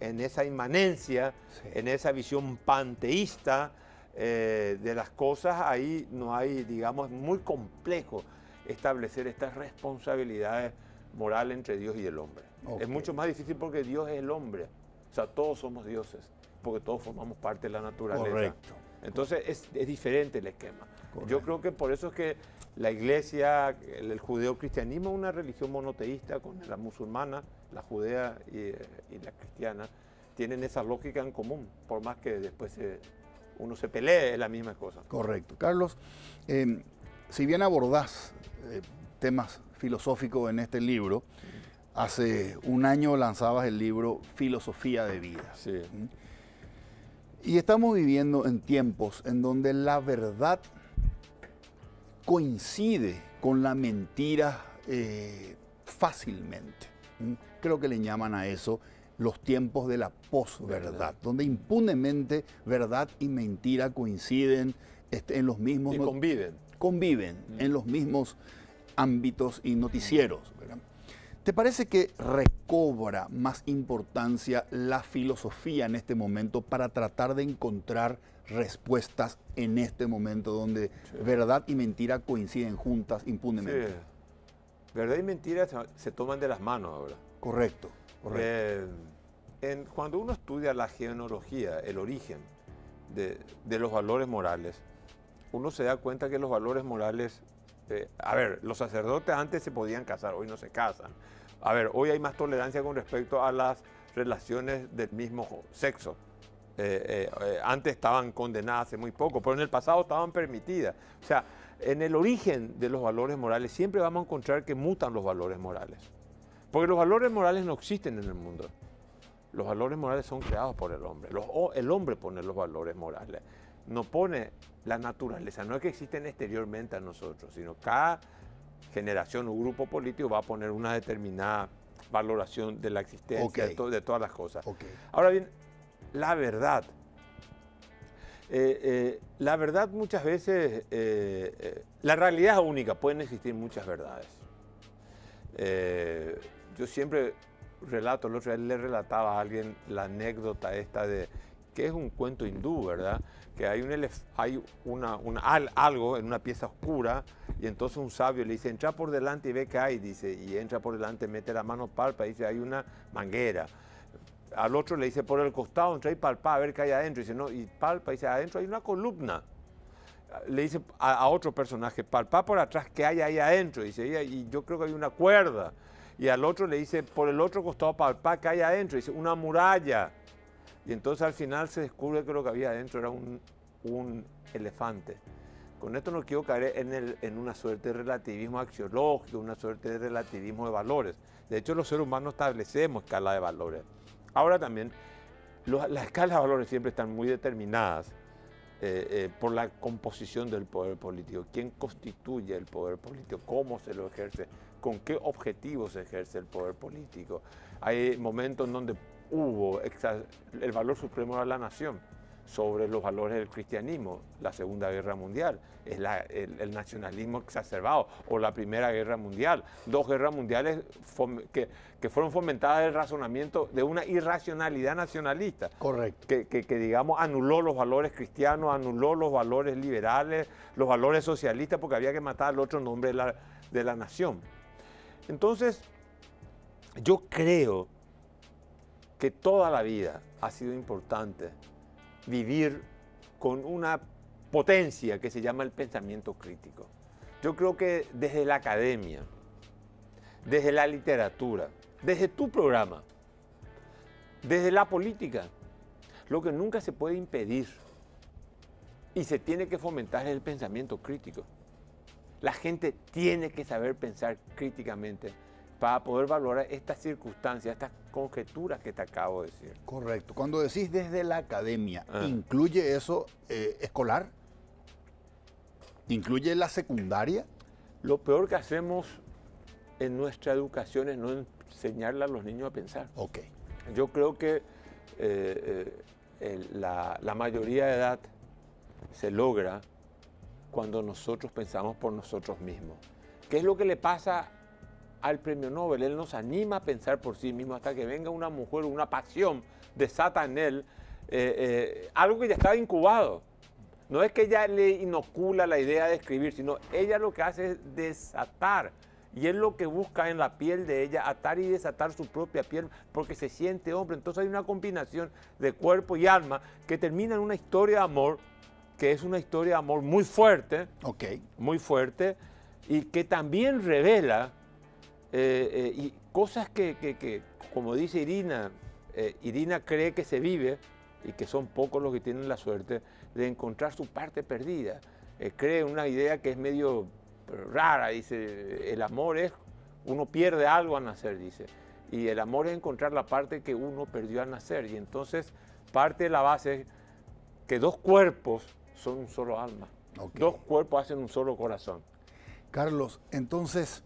en esa inmanencia, en esa visión panteísta de las cosas, ahí no hay, digamos, es muy complejo establecer estas responsabilidades morales entre Dios y el hombre. Es mucho más difícil porque Dios es el hombre. O sea, todos somos dioses, porque todos formamos parte de la naturaleza. Correcto. Entonces es diferente el esquema. Yo creo que por eso es que la iglesia, el judeocristianismo es una religión monoteísta con la musulmana, la judea y la cristiana, tienen esa lógica en común, por más que después uno se pelee, es la misma cosa. Correcto. Carlos, si bien abordás temas filosóficos en este libro, hace un año lanzabas el libro Filosofía de Vida. Sí. Y estamos viviendo en tiempos en donde la verdad coincide con la mentira fácilmente. Creo que le llaman a eso los tiempos de la posverdad, donde impunemente verdad y mentira coinciden en los mismos... Y conviven. Conviven en los mismos ámbitos y noticieros, ¿verdad? ¿Te parece que recobra más importancia la filosofía en este momento para tratar de encontrar respuestas en este momento donde verdad y mentira coinciden juntas impunemente? Sí. Verdad y mentira se toman de las manos ahora. Correcto, correcto. Cuando uno estudia la genealogía, el origen de los valores morales, uno se da cuenta que los valores morales... a ver, los sacerdotes antes se podían casar, hoy no se casan. A ver, hoy hay más tolerancia con respecto a las relaciones del mismo sexo. Antes estaban condenadas hace muy poco, pero en el pasado estaban permitidas. O sea, en el origen de los valores morales siempre vamos a encontrar que mutan los valores morales. Porque los valores morales no existen en el mundo. Los valores morales son creados por el hombre. El hombre pone los valores morales. No pone la naturaleza. No es que existen exteriormente a nosotros, sino cada generación o grupo político va a poner una determinada valoración de la existencia, de todas las cosas. Ahora bien, la verdad. La verdad muchas veces, la realidad es única, pueden existir muchas verdades. Yo siempre relato, el otro día le relataba a alguien la anécdota esta de que es un cuento hindú, ¿verdad? Que hay algo en una pieza oscura y entonces un sabio le dice, entra por delante y ve qué hay, dice, y entra por delante, mete la mano, palpa, y dice, hay una manguera. Al otro le dice, por el costado, entra y palpa a ver qué hay adentro, y dice, no, y palpa, y dice, adentro hay una columna. Le dice a otro personaje, palpa por atrás, ¿qué hay ahí adentro? Dice, y yo creo que hay una cuerda. Y al otro le dice, por el otro costado, palpa, ¿qué hay adentro? Dice, una muralla. Y entonces al final se descubre que lo que había adentro era un elefante. Con esto no quiero caer en una suerte de relativismo axiológico, una suerte de relativismo de valores. De hecho, los seres humanos establecemos escala de valores. Ahora también, las escalas de valores siempre están muy determinadas por la composición del poder político. ¿Quién constituye el poder político? ¿Cómo se lo ejerce? ¿Con qué objetivos se ejerce el poder político? Hay momentos en donde hubo el valor supremo de la nación sobre los valores del cristianismo, la Segunda Guerra Mundial, es el nacionalismo exacerbado, o la Primera Guerra Mundial, dos guerras mundiales que fueron fomentadas del razonamiento de una irracionalidad nacionalista. Correcto. Que digamos anuló los valores cristianos, anuló los valores liberales, los valores socialistas, porque había que matar al otro nombre de la nación. Entonces, yo creo que toda la vida ha sido importante vivir con una potencia que se llama el pensamiento crítico. Yo creo que desde la academia, desde la literatura, desde tu programa, desde la política, lo que nunca se puede impedir y se tiene que fomentar es el pensamiento crítico. La gente tiene que saber pensar críticamente para poder valorar estas circunstancias, estas conjeturas que te acabo de decir. Correcto. Cuando decís desde la academia, ¿incluye eso escolar? ¿Incluye la secundaria? Lo peor que hacemos en nuestra educación es no enseñarle a los niños a pensar. Ok. Yo creo que la mayoría de edad se logra cuando nosotros pensamos por nosotros mismos. ¿Qué es lo que le pasa al premio Nobel? Él nos anima a pensar por sí mismo hasta que venga una mujer, una pasión desata en él algo que ya estaba incubado. No es que ella le inocula la idea de escribir, sino ella lo que hace es desatar. Y él lo que busca en la piel de ella, atar y desatar su propia piel, porque se siente hombre. Entonces hay una combinación de cuerpo y alma que termina en una historia de amor, que es una historia de amor muy fuerte, muy fuerte, y que también revela y cosas que, como dice Irina, Irina cree que se vive, y que son pocos los que tienen la suerte de encontrar su parte perdida. Cree una idea que es medio rara, dice, el amor es, uno pierde algo al nacer, dice, y el amor es encontrar la parte que uno perdió al nacer, y entonces parte de la base es que dos cuerpos son un solo alma, dos cuerpos hacen un solo corazón. Carlos, entonces,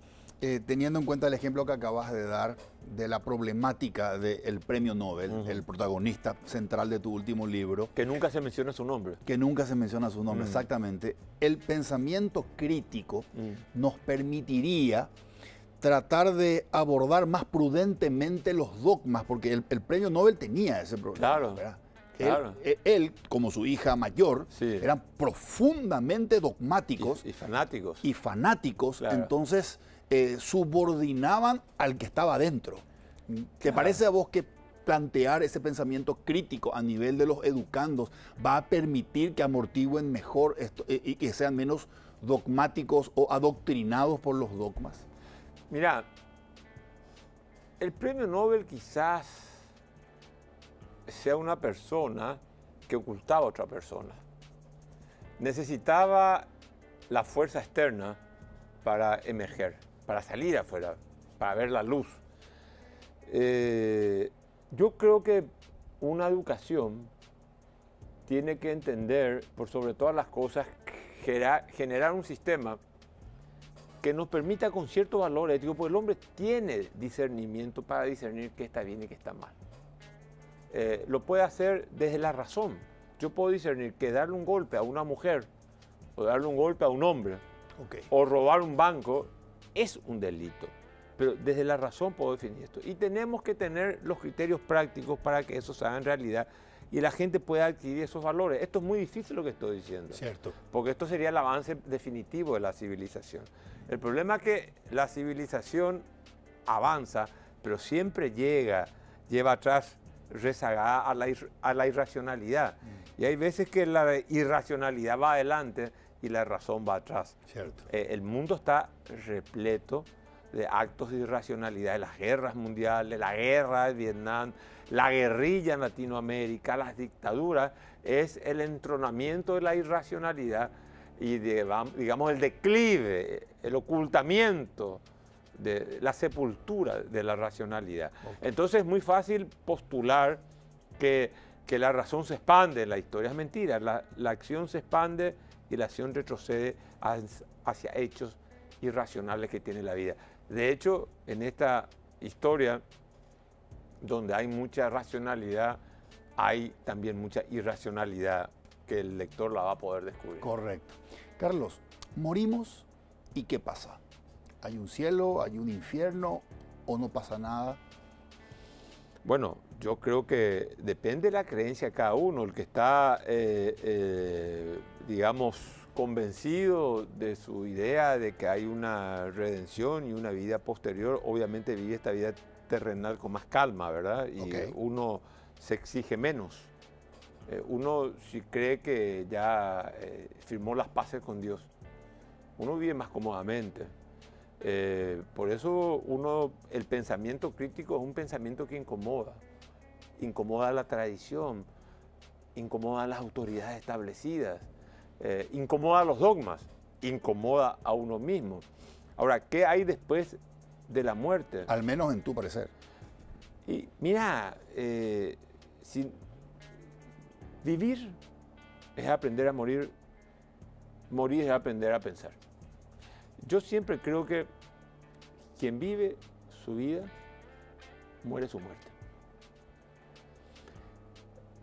teniendo en cuenta el ejemplo que acabas de dar de la problemática del premio Nobel, el protagonista central de tu último libro. Que nunca se menciona su nombre. Que nunca se menciona su nombre, exactamente. El pensamiento crítico nos permitiría tratar de abordar más prudentemente los dogmas, porque el premio Nobel tenía ese problema. Claro. ¿verdad? Claro. Él, como su hija mayor, eran profundamente dogmáticos. Y fanáticos. Y fanáticos, claro. Entonces subordinaban al que estaba adentro. ¿Te parece a vos que plantear ese pensamiento crítico a nivel de los educandos va a permitir que amortigüen mejor esto, y que sean menos dogmáticos o adoctrinados por los dogmas? Mira, el premio Nobel quizás sea una persona que ocultaba a otra persona. Necesitaba la fuerza externa para emerger, para salir afuera, para ver la luz. Yo creo que una educación tiene que entender, por sobre todas las cosas, generar un sistema que nos permita con cierto valor ético, porque el hombre tiene discernimiento para discernir qué está bien y qué está mal. Lo puede hacer desde la razón. Yo puedo discernir que darle un golpe a una mujer o darle un golpe a un hombre o robar un banco es un delito. Pero desde la razón puedo definir esto. Y tenemos que tener los criterios prácticos para que eso se haga en realidad y la gente pueda adquirir esos valores. Esto es muy difícil lo que estoy diciendo. Cierto. Porque esto sería el avance definitivo de la civilización. El problema es que la civilización avanza, pero siempre lleva atrás rezagada a la irracionalidad. Y hay veces que la irracionalidad va adelante y la razón va atrás. Cierto. El mundo está repleto de actos de irracionalidad, de las guerras mundiales, la guerra de Vietnam, la guerrilla en Latinoamérica, las dictaduras, es el entronamiento de la irracionalidad y digamos el declive, el ocultamiento, de la sepultura de la racionalidad. Entonces es muy fácil postular que la razón se expande, la historia es mentira, la acción se expande y la acción retrocede hacia hechos irracionales que tiene la vida. De hecho, en esta historia, donde hay mucha racionalidad, hay también mucha irracionalidad que el lector la va a poder descubrir. Correcto. Carlos, morimos y ¿qué pasa? ¿Hay un cielo, hay un infierno o no pasa nada? Bueno, yo creo que depende de la creencia de cada uno. El que está, digamos, convencido de su idea de que hay una redención y una vida posterior, obviamente vive esta vida terrenal con más calma, ¿verdad? Y uno se exige menos. Uno, si cree que ya firmó las paces con Dios, uno vive más cómodamente. Por eso el pensamiento crítico es un pensamiento que incomoda la tradición, incomoda a las autoridades establecidas, incomoda a los dogmas incomoda a uno mismo. Ahora, ¿qué hay después de la muerte? Al menos en tu parecer. Y mira, vivir es aprender a morir, morir es aprender a pensar. Yo siempre creo que quien vive su vida, muere su muerte.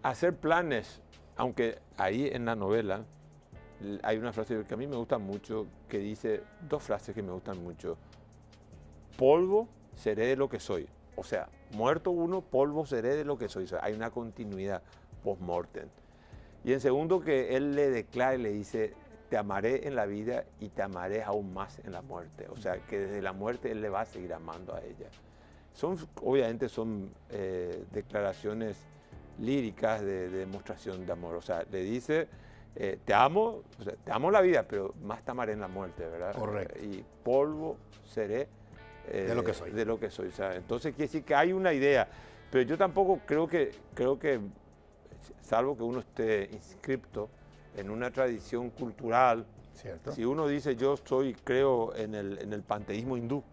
Hacer planes, aunque ahí en la novela hay una frase que a mí me gusta mucho, que dice, dos frases que me gustan mucho. Polvo, seré de lo que soy. O sea, muerto uno, polvo, seré de lo que soy. O sea, hay una continuidad post-mortem. Y en segundo, que él le declara y le dice, te amaré en la vida y te amaré aún más en la muerte. O sea, que desde la muerte él le va a seguir amando a ella. Obviamente son declaraciones líricas de demostración de amor. O sea, le dice, te amo, o sea, te amo la vida, pero más te amaré en la muerte, ¿verdad? Correcto. Y polvo seré de lo que soy. De lo que soy. O sea, entonces quiere decir que hay una idea, pero yo tampoco creo que, salvo que uno esté inscripto en una tradición cultural, ¿cierto? Si uno dice yo creo en el panteísmo hindú,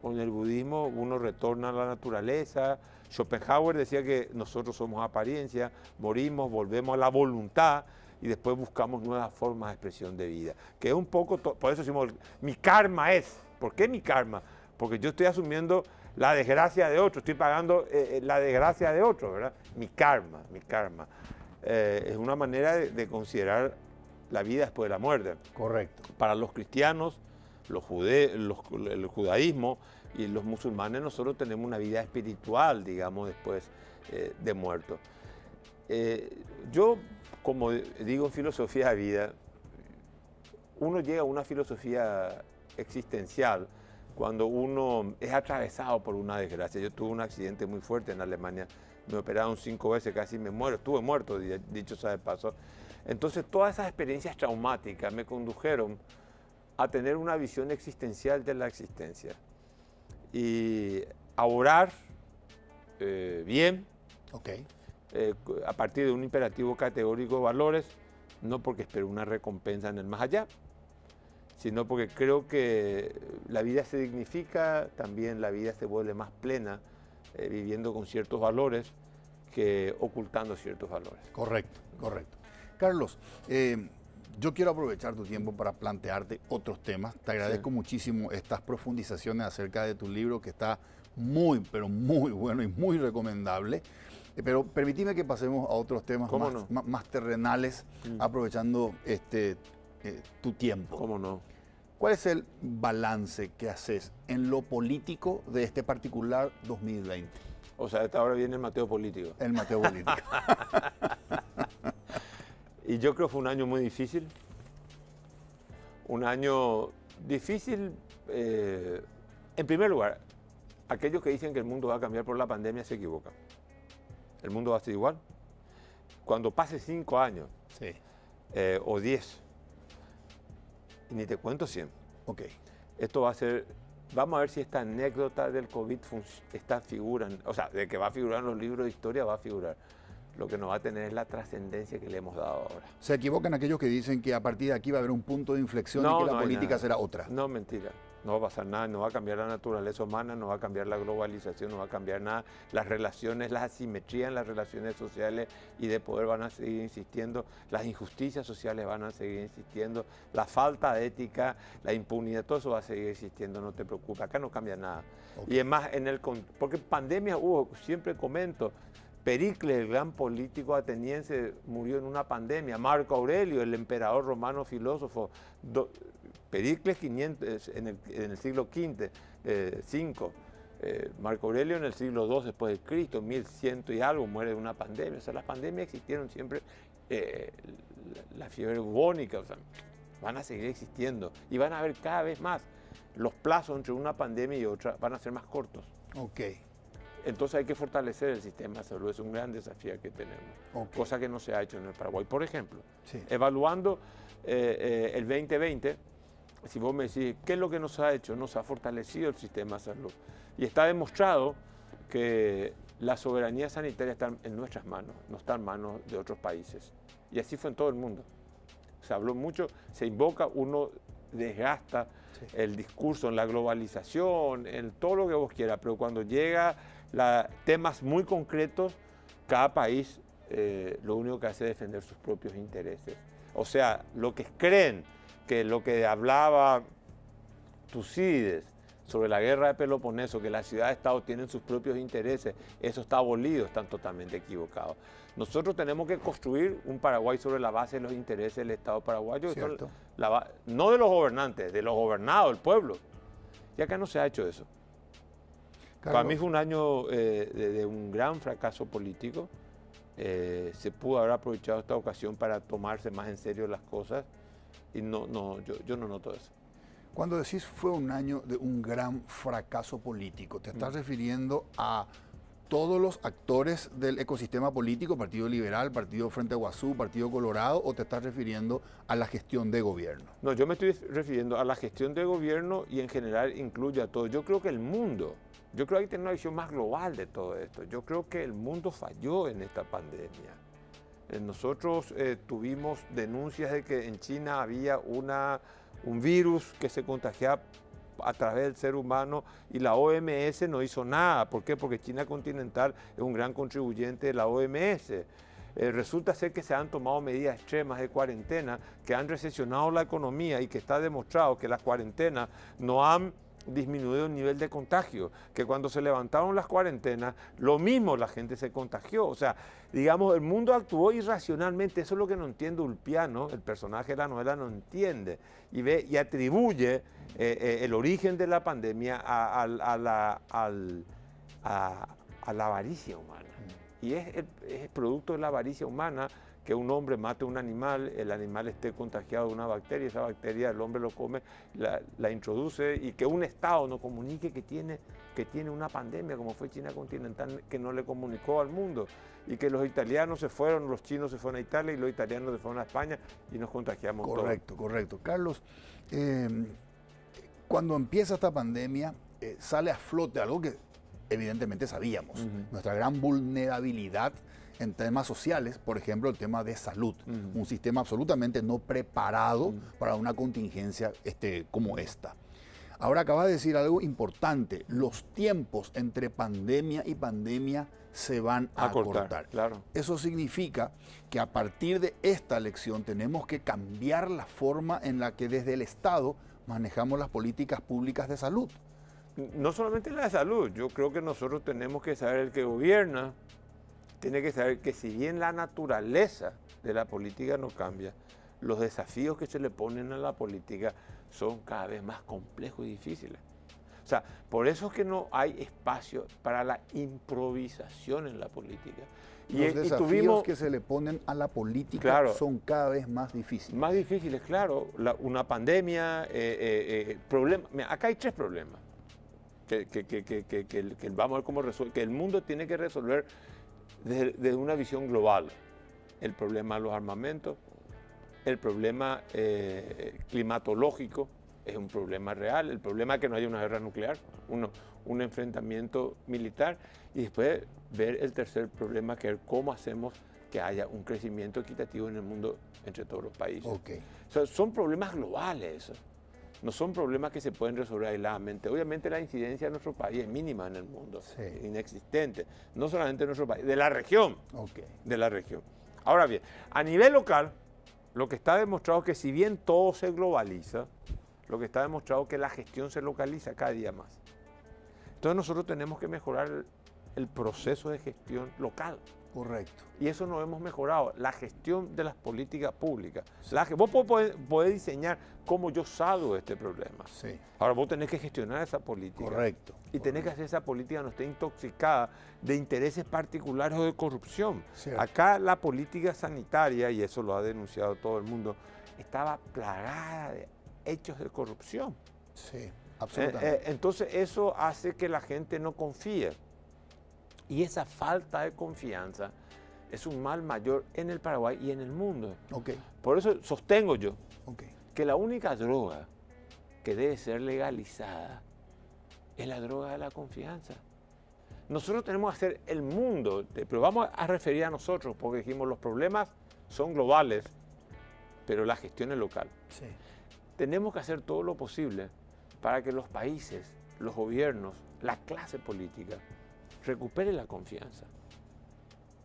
o en el budismo uno retorna a la naturaleza. Schopenhauer decía que nosotros somos apariencia, morimos, volvemos a la voluntad y después buscamos nuevas formas de expresión de vida. Que es un poco, por eso decimos, mi karma es. ¿Por qué mi karma? Porque yo estoy asumiendo la desgracia de otro, estoy pagando la desgracia de otro, ¿verdad? Mi karma. Es una manera de considerar la vida después de la muerte. Correcto. Para los cristianos, el judaísmo y los musulmanes, nosotros tenemos una vida espiritual, digamos, después de muerto. Yo, como digo en filosofía de vida, uno llega a una filosofía existencial cuando uno es atravesado por una desgracia. Yo tuve un accidente muy fuerte en Alemania, me operaron 5 veces, casi me muero, estuve muerto, dicho sea de paso. Entonces todas esas experiencias traumáticas me condujeron a tener una visión existencial de la existencia y a orar bien, a partir de un imperativo categórico de valores, no porque espero una recompensa en el más allá, sino porque creo que la vida se dignifica, también la vida se vuelve más plena viviendo con ciertos valores que ocultando ciertos valores. Correcto. Carlos, yo quiero aprovechar tu tiempo para plantearte otros temas. Te agradezco muchísimo estas profundizaciones acerca de tu libro, que está muy, pero muy bueno y muy recomendable. Pero permíteme que pasemos a otros temas más terrenales, aprovechando tu tiempo. ¿Cómo no? ¿Cuál es el balance que haces en lo político de este particular 2020? O sea, ahora viene el Mateo político. El Mateo político. Y yo creo que fue un año muy difícil. Un año difícil, en primer lugar, aquellos que dicen que el mundo va a cambiar por la pandemia se equivocan. El mundo va a ser igual. Cuando pase 5 años o 10, y ni te cuento 100. Esto va a ser, vamos a ver si esta anécdota del COVID figura, o sea, de que va a figurar en los libros de historia, va a figurar. Lo que nos va a tener es la trascendencia que le hemos dado ahora. Se equivocan aquellos que dicen que a partir de aquí va a haber un punto de inflexión y que la política será otra. No, mentira. No va a pasar nada, no va a cambiar la naturaleza humana, no va a cambiar la globalización, no va a cambiar nada. Las relaciones, las asimetrías en las relaciones sociales y de poder van a seguir insistiendo. Las injusticias sociales van a seguir insistiendo. La falta de ética, la impunidad, todo eso va a seguir existiendo, no te preocupes. Acá no cambia nada. Y es más, porque pandemia hubo, siempre comento, Pericles, el gran político ateniense, murió en una pandemia. Marco Aurelio, el emperador romano filósofo, Pericles 500, en el siglo V, Marco Aurelio en el siglo II después de Cristo, 1100 y algo, muere de una pandemia. O sea, las pandemias existieron siempre, la fiebre bubónica, o sea, van a seguir existiendo y van a haber cada vez más. Los plazos entre una pandemia y otra van a ser más cortos. Entonces hay que fortalecer el sistema de salud, es un gran desafío que tenemos, cosa que no se ha hecho en el Paraguay. Por ejemplo, evaluando el 2020, si vos me decís, ¿qué es lo que nos ha hecho? Nos ha fortalecido el sistema de salud. Y está demostrado que la soberanía sanitaria está en nuestras manos, no está en manos de otros países. Y así fue en todo el mundo. se habló mucho, se invoca, uno desgasta el discurso en la globalización, en todo lo que vos quieras, pero cuando llega temas muy concretos, cada país lo único que hace es defender sus propios intereses. O sea, lo que creen que lo que hablaba Tucídides sobre la guerra de Peloponeso, que las ciudades-estado tienen sus propios intereses, eso está abolido, están totalmente equivocados. Nosotros tenemos que construir un Paraguay sobre la base de los intereses del Estado paraguayo, no de los gobernantes, de los gobernados, del pueblo. Y acá no se ha hecho eso. Carlos. Para mí fue un año de un gran fracaso político. Se pudo haber aprovechado esta ocasión para tomarse más en serio las cosas y yo no noto eso. Cuando decís fue un año de un gran fracaso político, ¿te estás refiriendo a todos los actores del ecosistema político, Partido Liberal, Partido Frente Guazú, Partido Colorado, o te estás refiriendo a la gestión de gobierno? No, yo me estoy refiriendo a la gestión de gobierno y en general incluye a todo. Yo creo que el mundo, yo creo que hay que tener una visión más global de todo esto. Yo creo que el mundo falló en esta pandemia. Nosotros tuvimos denuncias de que en China había un virus que se contagiaba a través del ser humano y la OMS no hizo nada. ¿Por qué? Porque China continental es un gran contribuyente de la OMS. Resulta ser que se han tomado medidas extremas de cuarentena que han recesionado la economía y que está demostrado que las cuarentenas no han disminuido el nivel de contagio, que cuando se levantaron las cuarentenas, lo mismo la gente se contagió. O sea, digamos, el mundo actuó irracionalmente. Eso es lo que no entiende Ulpiano, el personaje de la novela no entiende, y ve y atribuye el origen de la pandemia a la avaricia humana. Y es producto de la avaricia humana que un hombre mate a un animal, el animal esté contagiado de una bacteria, esa bacteria el hombre lo come, la introduce, y que un Estado no comunique que tiene una pandemia, como fue China continental, que no le comunicó al mundo, y que los italianos se fueron, los chinos se fueron a Italia y los italianos se fueron a España y nos contagiamos todos. Correcto, correcto. Carlos, cuando empieza esta pandemia, sale a flote algo que evidentemente sabíamos, nuestra gran vulnerabilidad en temas sociales, por ejemplo, el tema de salud, un sistema absolutamente no preparado para una contingencia como esta. Ahora acabas de decir algo importante, los tiempos entre pandemia y pandemia se van a acortar. Claro. Eso significa que a partir de esta elección tenemos que cambiar la forma en la que desde el Estado manejamos las políticas públicas de salud. No solamente la de salud, yo creo que nosotros tenemos que saber, el que gobierna tiene que saber que si bien la naturaleza de la política no cambia, los desafíos que se le ponen a la política son cada vez más complejos y difíciles. O sea, por eso es que no hay espacio para la improvisación en la política. Los desafíos que se le ponen a la política, claro, son cada vez más difíciles. Más difíciles, claro. Una pandemia, problemas. Mira, acá hay tres problemas que vamos a ver cómo resuelve, que el mundo tiene que resolver desde una visión global. El problema de los armamentos, el problema climatológico es un problema real, el problema es que no haya una guerra nuclear, un enfrentamiento militar, y después ver el tercer problema, que es cómo hacemos que haya un crecimiento equitativo en el mundo entre todos los países. Okay. O sea, son problemas globales esos. No son problemas que se pueden resolver aisladamente. Obviamente la incidencia de nuestro país es mínima en el mundo, inexistente. No solamente en nuestro país, de la región. Okay. De la región. Ahora bien, a nivel local, lo que está demostrado es que si bien todo se globaliza, lo que está demostrado es que la gestión se localiza cada día más. Entonces nosotros tenemos que mejorar el proceso de gestión local. Correcto. Y eso no hemos mejorado, la gestión de las políticas públicas. Sí. Vos podés diseñar cómo yo salgo de este problema. Sí. Ahora vos tenés que gestionar esa política. Correcto. Y tenés que hacer esa política no esté intoxicada de intereses particulares o de corrupción. Cierto. Acá la política sanitaria, y eso lo ha denunciado todo el mundo, estaba plagada de hechos de corrupción. Sí, absolutamente. Entonces eso hace que la gente no confíe. Y esa falta de confianza es un mal mayor en el Paraguay y en el mundo. Okay. Por eso sostengo yo que la única droga que debe ser legalizada es la droga de la confianza. Nosotros tenemos que hacer el mundo, pero vamos a referir a nosotros, porque dijimos los problemas son globales pero la gestión es local. Sí. Tenemos que hacer todo lo posible para que los países, los gobiernos, la clase política recuperen la confianza.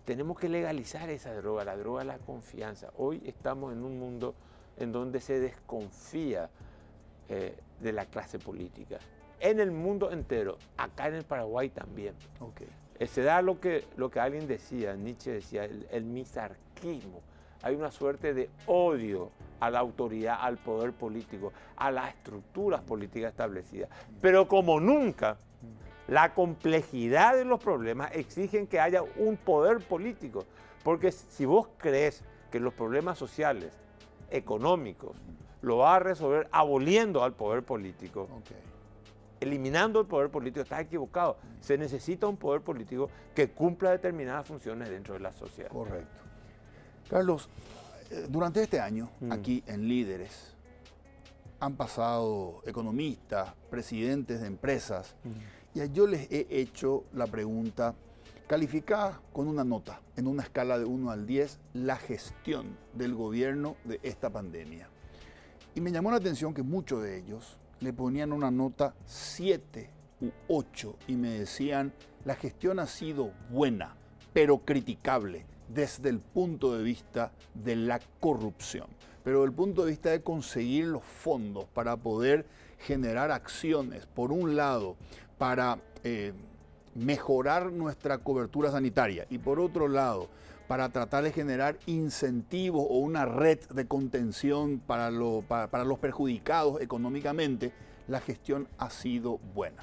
Tenemos que legalizar esa droga, la droga de la confianza. Hoy estamos en un mundo en donde se desconfía de la clase política. En el mundo entero, acá en el Paraguay también. Okay. Se da lo que alguien decía, Nietzsche decía, el misarquismo. Hay una suerte de odio a la autoridad, al poder político, a las estructuras políticas establecidas. Pero como nunca, la complejidad de los problemas exigen que haya un poder político. Porque si vos crees que los problemas sociales, económicos, lo vas a resolver aboliendo al poder político, eliminando el poder político, estás equivocado. Se necesita un poder político que cumpla determinadas funciones dentro de la sociedad. Correcto. Carlos, durante este año, aquí en Líderes, han pasado economistas, presidentes de empresas, y yo les he hecho la pregunta, calificada con una nota, en una escala de 1 al 10, la gestión del gobierno de esta pandemia. Y me llamó la atención que muchos de ellos le ponían una nota 7 u 8 y me decían, la gestión ha sido buena, pero criticable desde el punto de vista de la corrupción, pero desde el punto de vista de conseguir los fondos para poder generar acciones, por un lado, para mejorar nuestra cobertura sanitaria y por otro lado, para tratar de generar incentivos o una red de contención para los perjudicados económicamente, la gestión ha sido buena.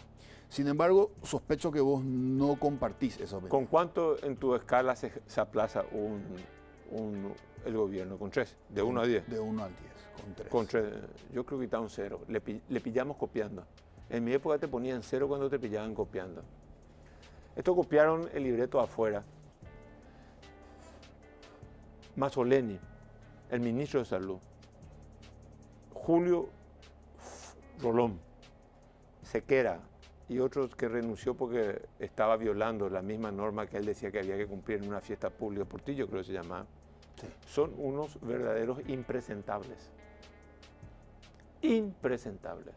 Sin embargo, sospecho que vos no compartís esa opinión. ¿Con cuánto en tu escala se aplaza el gobierno? ¿Con 3? ¿De 1 a 10? De 1 al 10, con 3. Con 3, yo creo que está un 0. Le pillamos copiando. En mi época te ponían 0 cuando te pillaban copiando. Estos copiaron el libreto afuera. Mazzoleni, el ministro de Salud. Julio Rolón, Sequera y otros que renunció porque estaba violando la misma norma que él decía que había que cumplir en una fiesta pública, Portillo creo que se llamaba. Sí. Son unos verdaderos impresentables. Impresentables.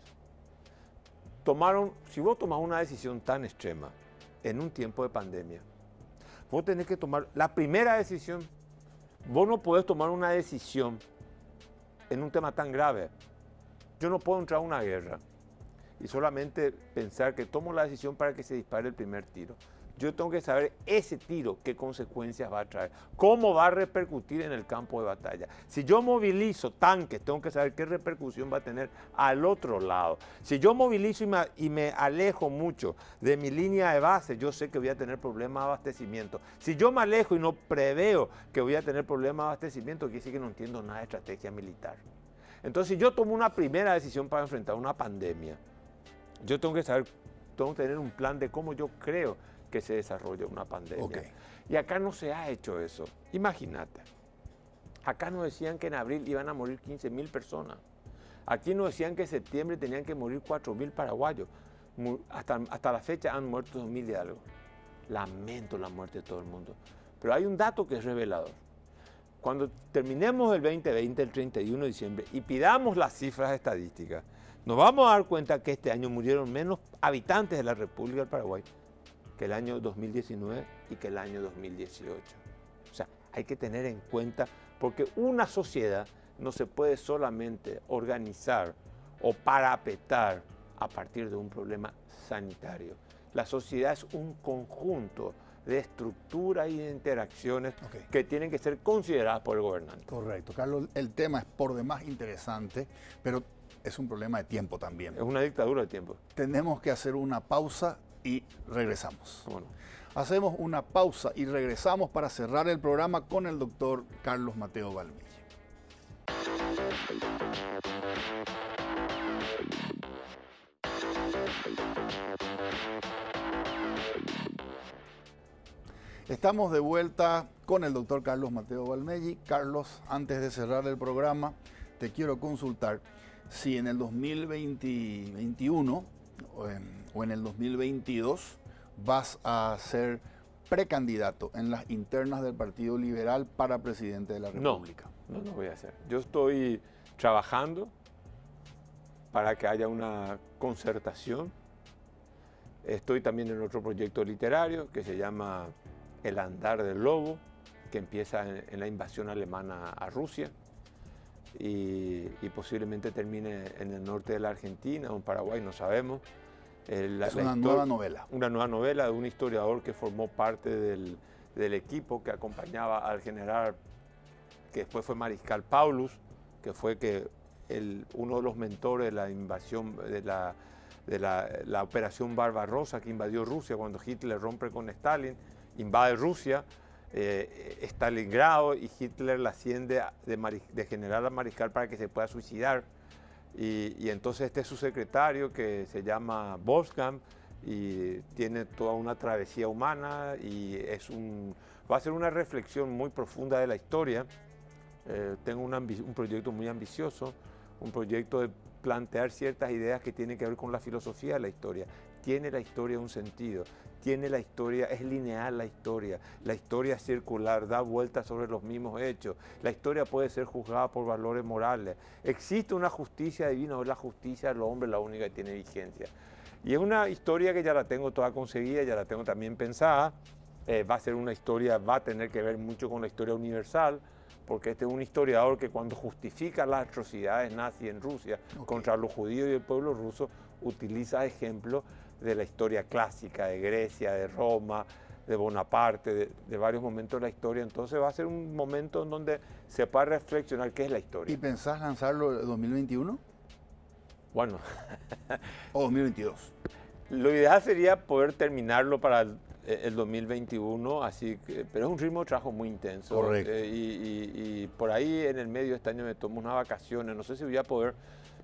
Si vos tomás una decisión tan extrema en un tiempo de pandemia, vos tenés que tomar la primera decisión. Vos no podés tomar una decisión en un tema tan grave. Yo no puedo entrar a una guerra y solamente pensar que tomo la decisión para que se dispare el primer tiro. Yo tengo que saber ese tiro, qué consecuencias va a traer, cómo va a repercutir en el campo de batalla. Si yo movilizo tanques, tengo que saber qué repercusión va a tener al otro lado. Si yo movilizo y me alejo mucho de mi línea de base, yo sé que voy a tener problemas de abastecimiento. Si yo me alejo y no preveo que voy a tener problemas de abastecimiento, quiere decir que no entiendo nada de estrategia militar. Entonces, si yo tomo una primera decisión para enfrentar una pandemia, yo tengo que saber, tengo que tener un plan de cómo yo creo que se desarrolla una pandemia. Okay. Y acá no se ha hecho eso. Imagínate, acá nos decían que en abril iban a morir 15.000 personas. Aquí nos decían que en septiembre tenían que morir 4.000 paraguayos. Hasta la fecha han muerto 2.000 y algo. Lamento la muerte de todo el mundo. Pero hay un dato que es revelador. Cuando terminemos el 2020, el 31 de diciembre, y pidamos las cifras estadísticas, nos vamos a dar cuenta que este año murieron menos habitantes de la República del Paraguay que el año 2019 y que el año 2018. O sea, hay que tener en cuenta, porque una sociedad no se puede solamente organizar o parapetar a partir de un problema sanitario. La sociedad es un conjunto de estructuras y de interacciones que tienen que ser consideradas por el gobernante. Correcto. Carlos, el tema es por demás interesante, pero es un problema de tiempo también. Es una dictadura de tiempo. Tenemos que hacer una pausa y regresamos. Bueno. Hacemos una pausa y regresamos para cerrar el programa con el doctor Carlos Mateo Balmelli. Estamos de vuelta con el doctor Carlos Mateo Balmelli. Carlos, antes de cerrar el programa, te quiero consultar si en el 2021 o en el 2022 vas a ser precandidato en las internas del Partido Liberal para presidente de la República. No. No voy a hacer. Yo estoy trabajando para que haya una concertación. Estoy también en otro proyecto literario que se llama El andar del lobo, que empieza en la invasión alemana a Rusia y posiblemente termine en el norte de la Argentina o en Paraguay, no sabemos. Es una nueva novela. Una nueva novela de un historiador que formó parte del equipo que acompañaba al general, que después fue mariscal Paulus, que fue uno de los mentores de la invasión, de la operación Barbarossa que invadió Rusia cuando Hitler rompe con Stalin, invade Rusia, Stalingrado, y Hitler la asciende de general a mariscal para que se pueda suicidar. Y entonces este es su secretario, que se llama Wolfgang, y tiene toda una travesía humana, y va a ser una reflexión muy profunda de la historia. Tengo un proyecto muy ambicioso, un proyecto de plantear ciertas ideas que tienen que ver con la filosofía de la historia. Tiene la historia un sentido, tiene la historia, es lineal la historia es circular, da vueltas sobre los mismos hechos, la historia puede ser juzgada por valores morales, existe una justicia divina, o es la justicia del hombre la única que tiene vigencia. Y es una historia que ya la tengo toda conseguida, ya la tengo también pensada, va a ser una historia, va a tener que ver mucho con la historia universal, porque este es un historiador que cuando justifica las atrocidades nazis en Rusia contra los judíos y el pueblo ruso, utiliza ejemplos de la historia clásica, de Grecia, de Roma, de Bonaparte, de varios momentos de la historia. Entonces va a ser un momento en donde se pueda reflexionar qué es la historia. ¿Y pensás lanzarlo en 2021? Bueno. ¿O 2022? Lo ideal sería poder terminarlo para el 2021, pero es un ritmo de trabajo muy intenso. Correcto. Y por ahí en el medio de este año me tomo unas vacaciones, no sé si voy a poder,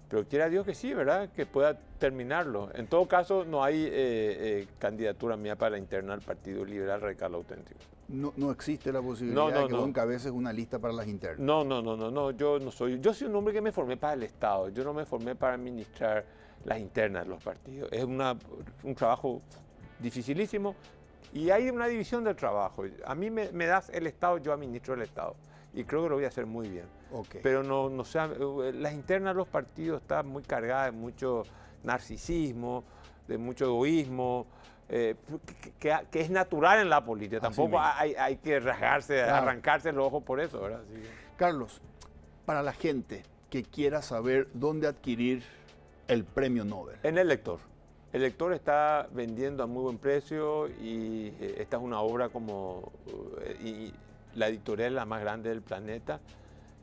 pero quiera Dios que sí, ¿verdad? Que pueda terminarlo. En todo caso, no hay candidatura mía para la interna del Partido Liberal Radical Auténtico. No existe la posibilidad de que vos encabeces una lista para las internas. No, yo soy un hombre que me formé para el Estado, yo no me formé para administrar las internas de los partidos. Es un trabajo dificilísimo y hay una división del trabajo. A mí me das el Estado, yo administro el Estado y creo que lo voy a hacer muy bien. Pero las internas de los partidos están muy cargadas de mucho narcisismo, de mucho egoísmo, que es natural en la política. Tampoco hay que arrancarse los ojos por eso, ¿verdad? Sí. Carlos, para la gente que quiera saber dónde adquirir el premio Nobel. En El Lector. El Lector está vendiendo a muy buen precio y esta es una obra y la editorial es la más grande del planeta.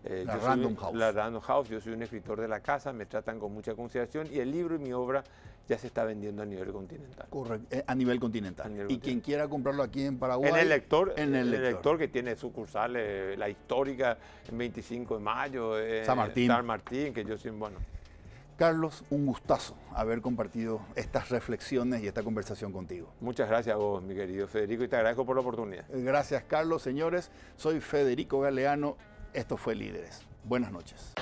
La Random House. La Random House. Yo soy un escritor de la casa, me tratan con mucha consideración y el libro y mi obra ya se está vendiendo a nivel continental. Correcto, a nivel continental. Y quien quiera comprarlo aquí en Paraguay. En El Lector. En El Lector, que tiene sucursales, la histórica en 25 de mayo, San Martín, que yo soy, bueno. Carlos, un gustazo haber compartido estas reflexiones y esta conversación contigo. Muchas gracias a vos, mi querido Federico, y te agradezco por la oportunidad. Gracias, Carlos. Señores, soy Federico Galeano. Esto fue Líderes. Buenas noches.